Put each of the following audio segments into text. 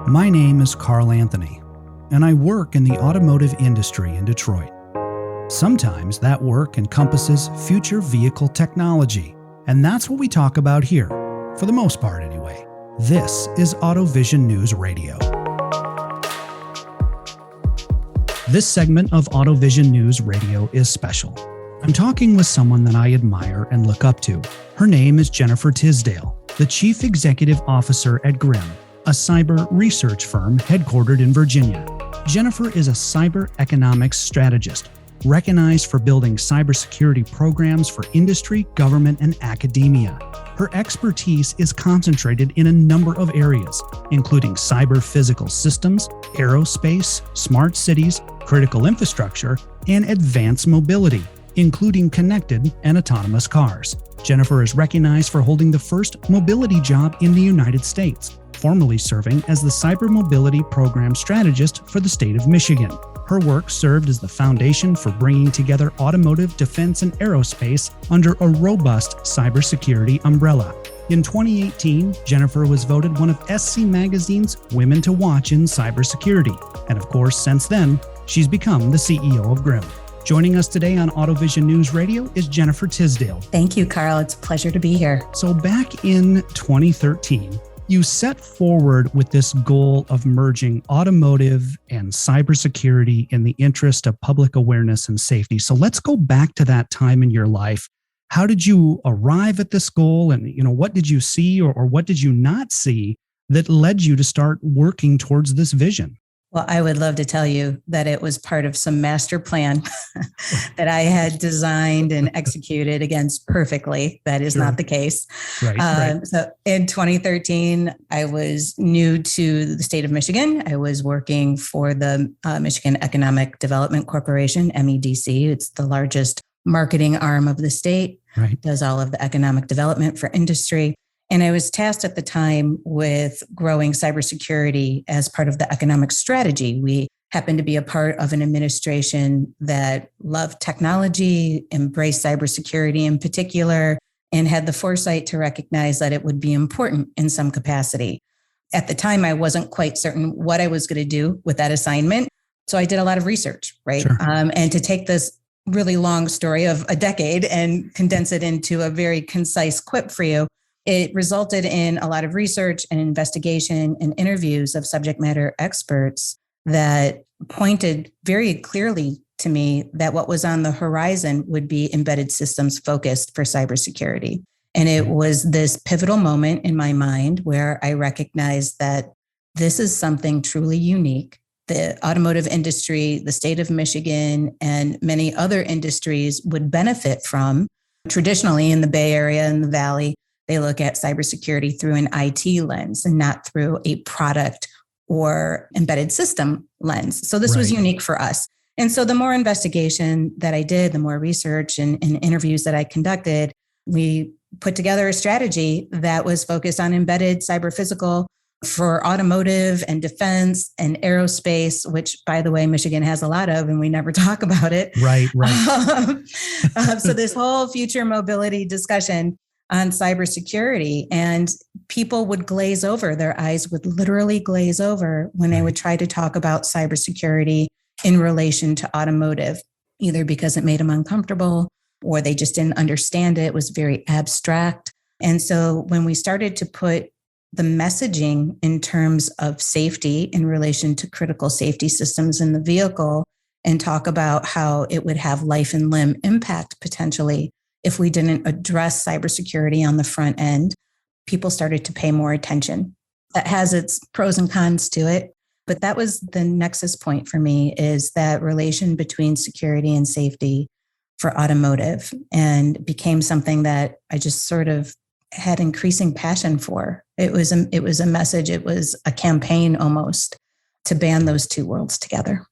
My name is Carl Anthony, and I work in the automotive industry in Detroit. Sometimes that work encompasses future vehicle technology, and that's what we talk about here, for the most part anyway. This is AutoVision News Radio. This segment of AutoVision News Radio is special. I'm talking with someone that I admire and look up to. Her name is Jennifer Tisdale, the Chief Executive Officer at GRIMM, a cyber research firm headquartered in Virginia. Jennifer is a cyber economics strategist, recognized for building cybersecurity programs for industry, government, and academia. Her expertise is concentrated in a number of areas, including cyber physical systems, aerospace, smart cities, critical infrastructure, and advanced mobility, including connected and autonomous cars. Jennifer is recognized for holding the first mobility job in the United States, formerly serving as the Cyber Mobility Program Strategist for the state of Michigan. Her work served as the foundation for bringing together automotive, defense, and aerospace under a robust cybersecurity umbrella. In 2018, Jennifer was voted one of SC Magazine's Women to Watch in Cybersecurity. And of course, since then, she's become the CEO of GRIMM. Joining us today on AutoVision News Radio is Jennifer Tisdale. Thank you, Carl. It's a pleasure to be here. So back in 2013, you set forward with this goal of merging automotive and cybersecurity in the interest of public awareness and safety. So let's go back to that time in your life. How did you arrive at this goal? And what did you see or what did you not see that led you to start working towards this vision? Well, I would love to tell you that it was part of some master plan that I had designed and executed against perfectly. That is not the case. Right. So in 2013, I was new to the state of Michigan. I was working for the Michigan Economic Development Corporation, MEDC. It's the largest marketing arm of the state. Right. Does all of the economic development for industry. And I was tasked at the time with growing cybersecurity as part of the economic strategy. We happened to be a part of an administration that loved technology, embraced cybersecurity in particular, and had the foresight to recognize that it would be important in some capacity. At the time, I wasn't quite certain what I was going to do with that assignment. So I did a lot of research, right? Sure. And to take this really long story of a decade and condense it into a very concise quip for you, it resulted in a lot of research and investigation and interviews of subject matter experts that pointed very clearly to me that what was on the horizon would be embedded systems focused for cybersecurity. And it was this pivotal moment in my mind where I recognized that this is something truly unique. The automotive industry, the state of Michigan, and many other industries would benefit from. Traditionally in the Bay Area and the Valley, they look at cybersecurity through an IT lens and not through a product or embedded system lens. So this was unique for us. And so the more investigation that I did, the more research and interviews that I conducted, we put together a strategy that was focused on embedded cyber physical for automotive and defense and aerospace, which, by the way, Michigan has a lot of, and we never talk about it. Right. So this whole future mobility discussion on cybersecurity, and people would glaze over. Their eyes would literally glaze over when I would try to talk about cybersecurity in relation to automotive, either because it made them uncomfortable or they just didn't understand it. It was very abstract. And so when we started to put the messaging in terms of safety in relation to critical safety systems in the vehicle and talk about how it would have life and limb impact potentially if we didn't address cybersecurity on the front end, people started to pay more attention. That has its pros and cons to it. But that was the nexus point for me, is that relation between security and safety for automotive, and became something that I just sort of had increasing passion for. It was a message. It was a campaign almost to band those two worlds together.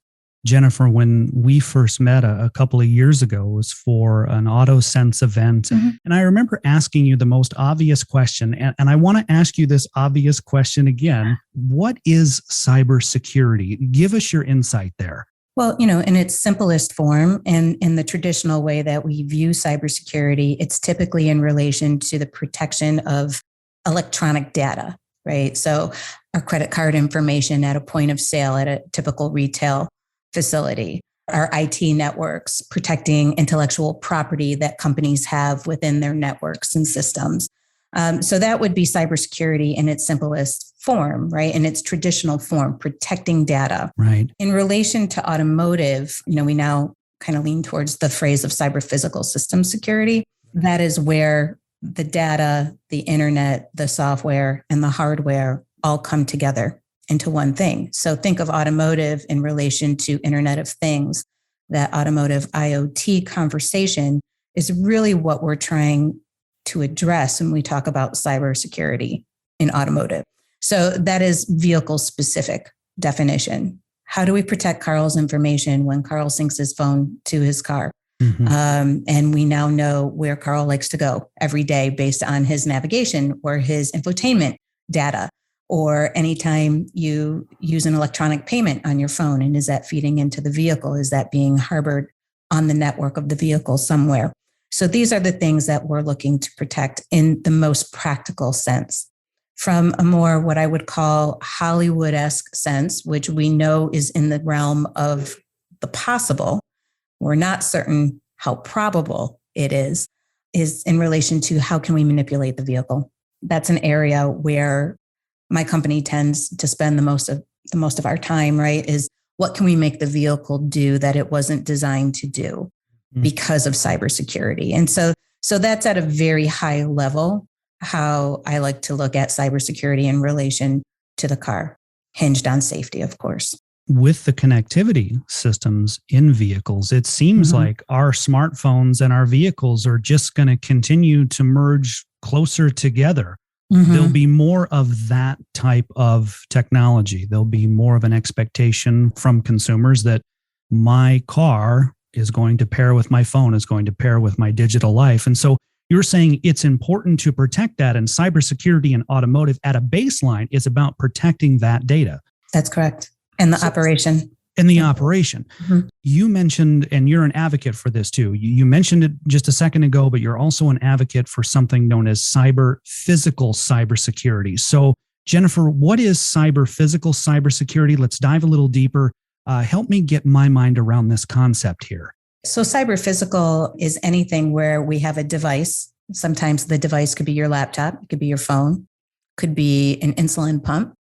Jennifer, when we first met a couple of years ago, it was for an AutoSense event. Mm-hmm. And I remember asking you the most obvious question, and I want to ask you this obvious question again. What is cybersecurity? Give us your insight there. Well, in its simplest form and in the traditional way that we view cybersecurity, it's typically in relation to the protection of electronic data, right? So our credit card information at a point of sale at a typical retail facility, our IT networks, protecting intellectual property that companies have within their networks and systems. So that would be cybersecurity in its simplest form, right? In its traditional form, protecting data. Right. In relation to automotive, we now kind of lean towards the phrase of cyber physical system security. That is where the data, the internet, the software, and the hardware all come together into one thing. So think of automotive in relation to Internet of Things. That automotive IoT conversation is really what we're trying to address when we talk about cybersecurity in automotive. So that is vehicle specific definition. How do we protect Carl's information when Carl syncs his phone to his car? Mm-hmm. And we now know where Carl likes to go every day based on his navigation or his infotainment data, or anytime you use an electronic payment on your phone. And is that feeding into the vehicle? Is that being harbored on the network of the vehicle somewhere? So these are the things that we're looking to protect in the most practical sense. From a more what I would call Hollywood-esque sense, which we know is in the realm of the possible, we're not certain how probable it is in relation to how can we manipulate the vehicle. That's an area where my company tends to spend the most of our time, right? Is what can we make the vehicle do that it wasn't designed to do because of cybersecurity? And so that's at a very high level how I like to look at cybersecurity in relation to the car, hinged on safety, of course. With the connectivity systems in vehicles, it seems like our smartphones and our vehicles are just going to continue to merge closer together. There'll be more of that type of technology. There'll be more of an expectation from consumers that my car is going to pair with my phone, is going to pair with my digital life. And so you're saying it's important to protect that, and cybersecurity and automotive at a baseline is about protecting that data. That's correct. And the operation. And the operation. You mentioned, and you're an advocate for this too. You mentioned it just a second ago, but you're also an advocate for something known as physical cybersecurity. So Jennifer, what is physical cybersecurity? Let's dive a little deeper. Help me get my mind around this concept here. So cyber physical is anything where we have a device. Sometimes the device could be your laptop, it could be your phone, could be an insulin pump,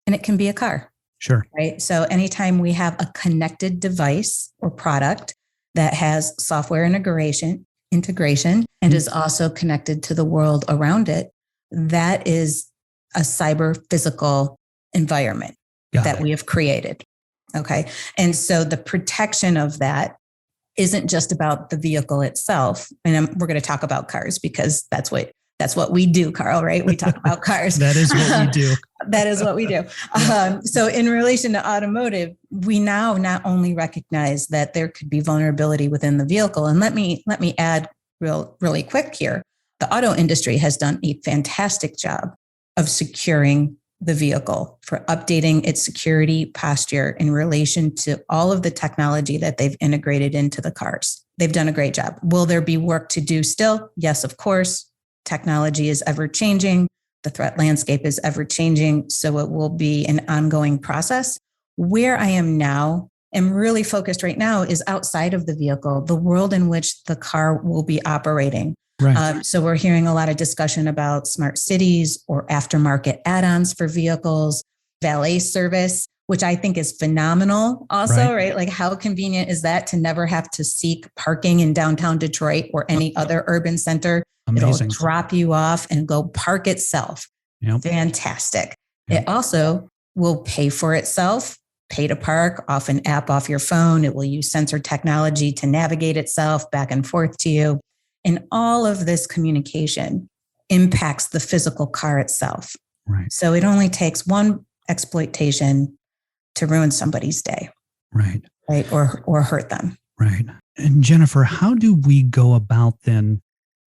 and it can be a car. Sure. Right. So anytime we have a connected device or product that has software integration and is also connected to the world around it, that is a cyber physical environment that we have created. Okay. And so the protection of that isn't just about the vehicle itself. And we're going to talk about cars because that's what we do, Carl, right? We talk about cars. That is what we do. That is what we do. So in relation to automotive, we now not only recognize that there could be vulnerability within the vehicle. And let me add really quick here. The auto industry has done a fantastic job of securing the vehicle, for updating its security posture in relation to all of the technology that they've integrated into the cars. They've done a great job. Will there be work to do still? Yes, of course. Technology is ever changing. The threat landscape is ever changing. So it will be an ongoing process. Where I am now, and really focused right now, is outside of the vehicle, the world in which the car will be operating. Right. So we're hearing a lot of discussion about smart cities or aftermarket add-ons for vehicles, valet service, which I think is phenomenal also, right? Like how convenient is that to never have to seek parking in downtown Detroit or any other urban center? Amazing. It'll drop you off and go park itself. Yep. Fantastic. Yep. It also will pay for itself, pay to park off an app off your phone. It will use sensor technology to navigate itself back and forth to you. And all of this communication impacts the physical car itself. Right. So it only takes one exploitation to ruin somebody's day. Right. Right. Or hurt them. Right. And Jennifer, how do we go about then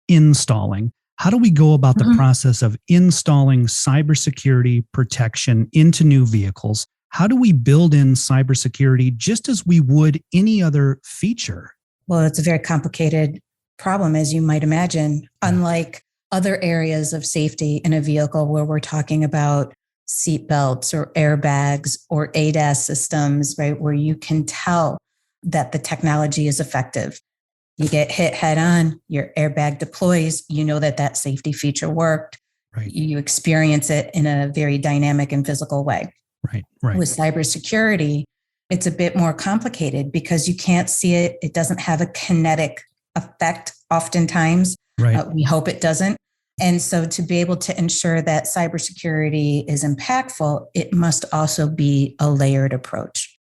installing? How do we go about the process of installing cybersecurity protection into new vehicles? How do we build in cybersecurity just as we would any other feature? Well, it's a very complicated problem, as you might imagine. Unlike other areas of safety in a vehicle where we're talking about seatbelts or airbags or ADAS systems, right, where you can tell that the technology is effective. You get hit head on, your airbag deploys, you know that that safety feature worked. Right. You experience it in a very dynamic and physical way. Right. Right. With cybersecurity, it's a bit more complicated because you can't see it. It doesn't have a kinetic effect oftentimes. Right. We hope it doesn't. And so to be able to ensure that cybersecurity is impactful, it must also be a layered approach.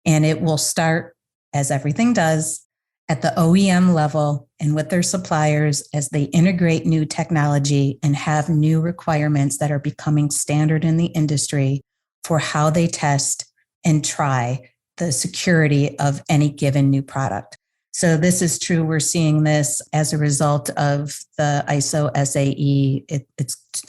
And it will start, as everything does, at the OEM level and with their suppliers as they integrate new technology and have new requirements that are becoming standard in the industry for how they test and try the security of any given new product. So this is true. We're seeing this as a result of the ISO SAE.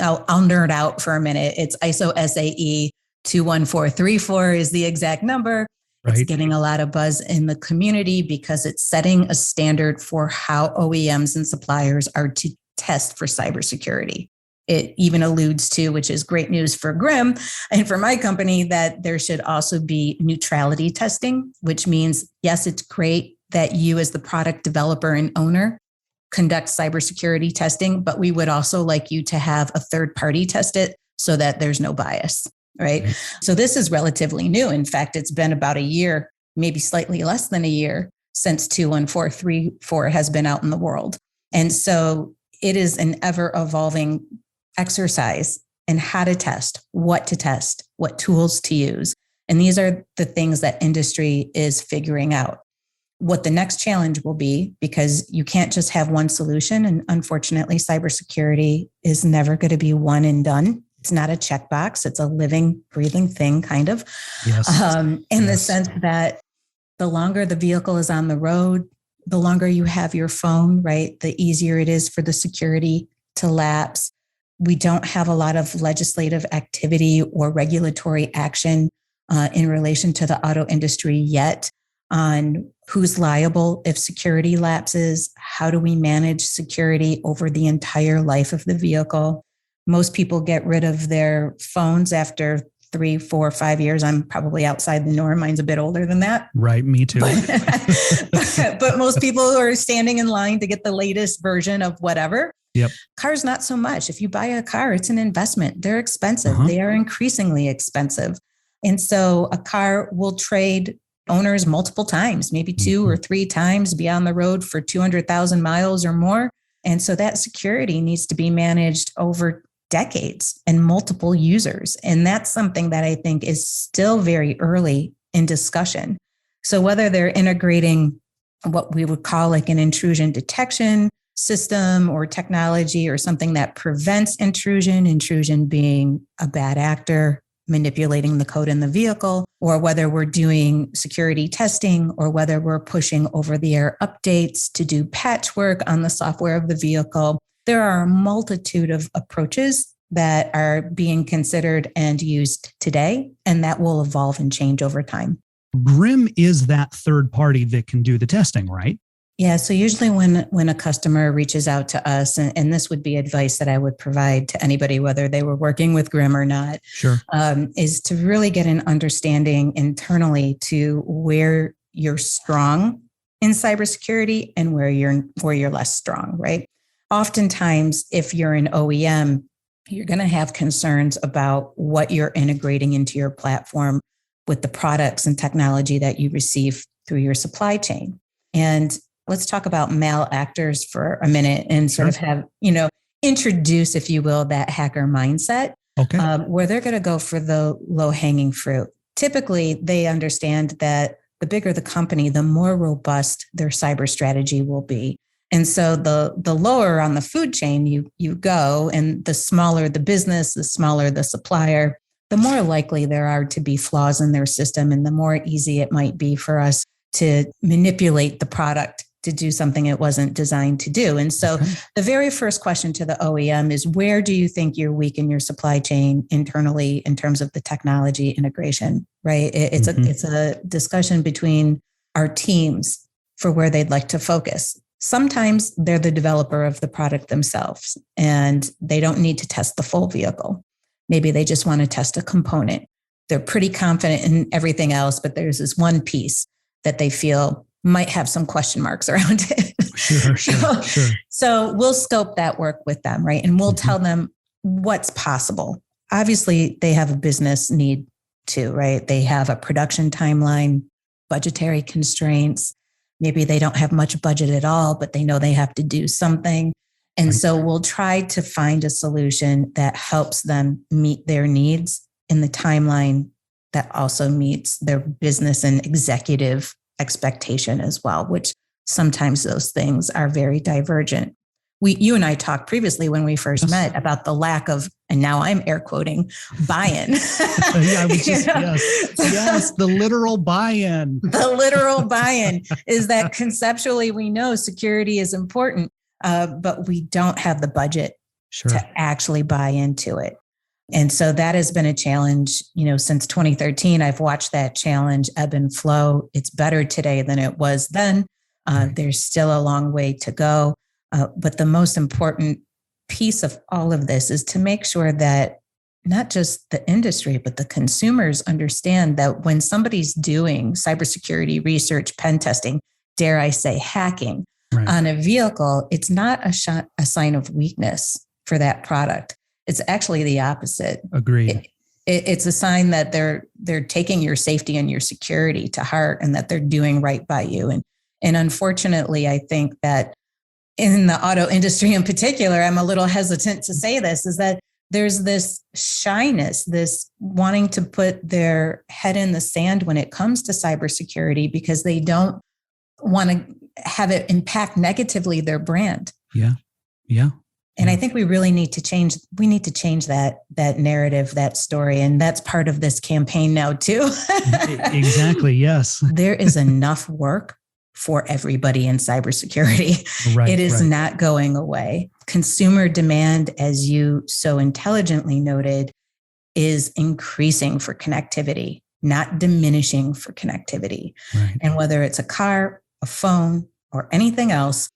I'll nerd out for a minute. It's ISO SAE 21434 is the exact number. Right. It's getting a lot of buzz in the community because it's setting a standard for how OEMs and suppliers are to test for cybersecurity. It even alludes to, which is great news for GRIMM and for my company, that there should also be neutrality testing, which means, yes, it's great that you as the product developer and owner conduct cybersecurity testing, but we would also like you to have a third party test it so that there's no bias, right? So this is relatively new. In fact, it's been about a year, maybe slightly less than a year since 21434 has been out in the world. And so it is an ever evolving exercise in how to test, what tools to use. And these are the things that industry is figuring out. What the next challenge will be, because you can't just have one solution. And unfortunately, cybersecurity is never going to be one and done. It's not a checkbox. It's a living, breathing thing, kind of. Yes. In the sense that the longer the vehicle is on the road, the longer you have your phone, right? The easier it is for the security to lapse. We don't have a lot of legislative activity or regulatory action in relation to the auto industry yet on who's liable if security lapses. How do we manage security over the entire life of the vehicle? Most people get rid of their phones after 3, 4, 5 years. I'm probably outside the norm. Mine's a bit older than that. Right. Me too. But most people are standing in line to get the latest version of whatever. Yep. Cars, not so much. If you buy a car, it's an investment. They're expensive. They are increasingly expensive. And so a car will trade owners multiple times, maybe 2 or 3 times, be on the road for 200,000 miles or more. And so that security needs to be managed over decades and multiple users. And that's something that I think is still very early in discussion. So whether they're integrating what we would call like an intrusion detection system or technology or something that prevents intrusion being a bad actor manipulating the code in the vehicle, or whether we're doing security testing, or whether we're pushing over-the-air updates to do patchwork on the software of the vehicle. There are a multitude of approaches that are being considered and used today, and that will evolve and change over time. GRIMM is that third party that can do the testing, right? Yeah. So usually when a customer reaches out to us, and this would be advice that I would provide to anybody, whether they were working with GRIMM or not, sure, is to really get an understanding internally to where you're strong in cybersecurity and where you're less strong, right? Oftentimes, if you're an OEM, you're going to have concerns about what you're integrating into your platform with the products and technology that you receive through your supply chain. And let's talk about malactors for a minute and sort of have, introduce, if you will, that hacker mindset, where they're going to go for the low-hanging fruit. Typically, they understand that the bigger the company, the more robust their cyber strategy will be. And so the lower on the food chain you go, and the smaller the business, the smaller the supplier, the more likely there are to be flaws in their system, and the more easy it might be for us to manipulate the product to do something it wasn't designed to do. And so the very first question to the OEM is, where do you think you're weak in your supply chain internally in terms of the technology integration, right? It's a discussion between our teams for where they'd like to focus. Sometimes they're the developer of the product themselves, and they don't need to test the full vehicle. Maybe they just want to test a component. They're pretty confident in everything else, but there's this one piece that they feel might have some question marks around it. Sure. So we'll scope that work with them, right? And we'll tell them what's possible. Obviously, they have a business need too, right? They have a production timeline, budgetary constraints. Maybe they don't have much budget at all, but they know they have to do something. And so we'll try to find a solution that helps them meet their needs in the timeline that also meets their business and executive expectation as well, which sometimes those things are very divergent. You and I talked previously when we first met about the lack of, and now I'm air quoting, buy-in. Yes, the literal buy-in. The literal buy-in is that conceptually we know security is important, but we don't have the budget to actually buy into it. And so that has been a challenge, since 2013. I've watched that challenge ebb and flow. It's better today than it was then. There's still a long way to go. But the most important piece of all of this is to make sure that not just the industry, but the consumers understand that when somebody's doing cybersecurity research, pen testing, dare I say hacking on a vehicle, it's not a sign of weakness for that product. It's actually the opposite. Agreed. It's a sign that they're taking your safety and your security to heart and that they're doing right by you. And unfortunately, I think that in the auto industry in particular, I'm a little hesitant to say this, is that there's this shyness, this wanting to put their head in the sand when it comes to cybersecurity because they don't want to have it impact negatively their brand. Yeah. And I think we really need to change that narrative, that story. And that's part of this campaign now too. Exactly. Yes. There is enough work for everybody in cybersecurity. It is not going away. Consumer demand, as you so intelligently noted, is increasing for connectivity, not diminishing for connectivity. And whether it's a car, a phone, or anything else,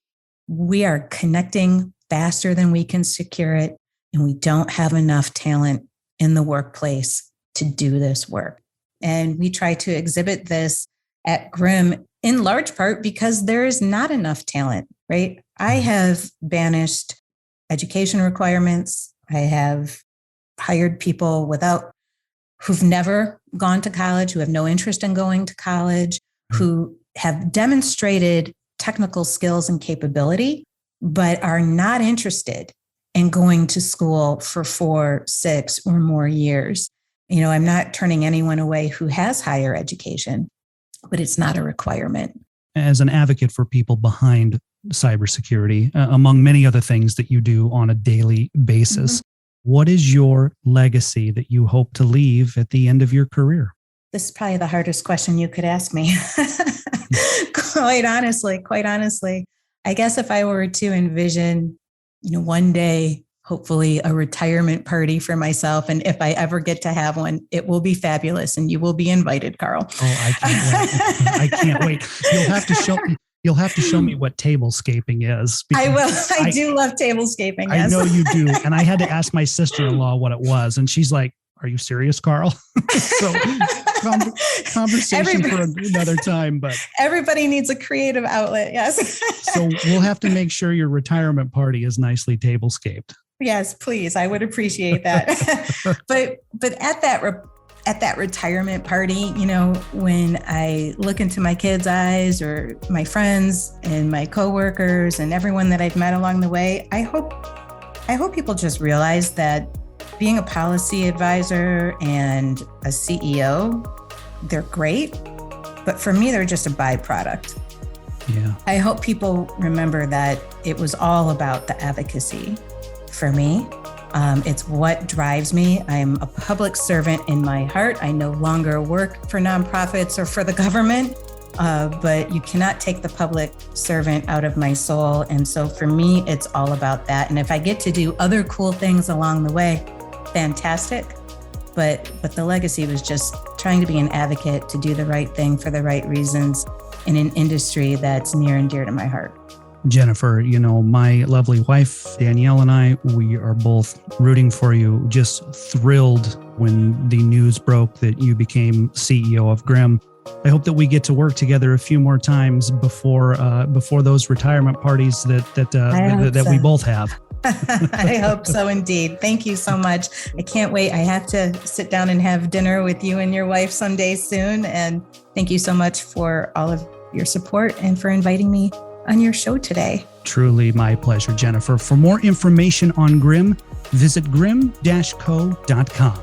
we are connecting faster than we can secure it. And we don't have enough talent in the workplace to do this work. And we try to exhibit this at GRIMM in large part because there is not enough talent, right? I have banished education requirements. I have hired people who've never gone to college, who have no interest in going to college, who have demonstrated technical skills and capability, but are not interested in going to school for 4, 6, or more years. I'm not turning anyone away who has higher education, but it's not a requirement. As an advocate for people behind cybersecurity, among many other things that you do on a daily basis, what is your legacy that you hope to leave at the end of your career? This is probably the hardest question you could ask me. Quite honestly, I guess if I were to envision, one day, hopefully a retirement party for myself. And if I ever get to have one, it will be fabulous and you will be invited, Carl. Oh, I can't wait. I can't wait. You'll have to show me what tablescaping is. I will. I do love tablescaping. Yes. I know you do. And I had to ask my sister-in-law what it was. And she's like, "Are you serious, Carl?" So conversation for another time, but everybody needs a creative outlet. Yes. So we'll have to make sure your retirement party is nicely tablescaped. Yes, please. I would appreciate that. But at that retirement party, when I look into my kids' eyes or my friends and my coworkers and everyone that I've met along the way, I hope people just realize that being a policy advisor and a CEO, they're great, but for me, they're just a byproduct. Yeah. I hope people remember that it was all about the advocacy for me. It's what drives me. I'm a public servant in my heart. I no longer work for nonprofits or for the government, but you cannot take the public servant out of my soul. And so for me, it's all about that. And if I get to do other cool things along the way, fantastic. But the legacy was just trying to be an advocate, to do the right thing for the right reasons in an industry that's near and dear to my heart. Jennifer, my lovely wife, Danielle, and I, we are both rooting for you, just thrilled when the news broke that you became CEO of GRIMM. I hope that we get to work together a few more times before those retirement parties that we both have. I hope so indeed. Thank you so much. I can't wait. I have to sit down and have dinner with you and your wife someday soon. And thank you so much for all of your support and for inviting me on your show today. Truly my pleasure, Jennifer. For more information on GRIMM, visit grimm-co.com.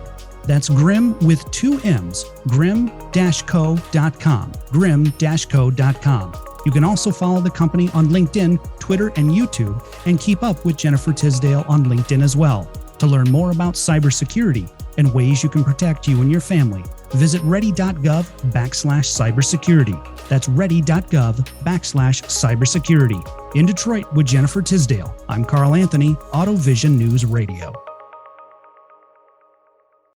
That's GRIMM with 2 M's, grimm-co.com, grimm-co.com. You can also follow the company on LinkedIn, Twitter, and YouTube, and keep up with Jennifer Tisdale on LinkedIn as well. To learn more about cybersecurity and ways you can protect you and your family, visit ready.gov/cybersecurity. That's ready.gov/cybersecurity. In Detroit with Jennifer Tisdale, I'm Carl Anthony, AutoVision News Radio.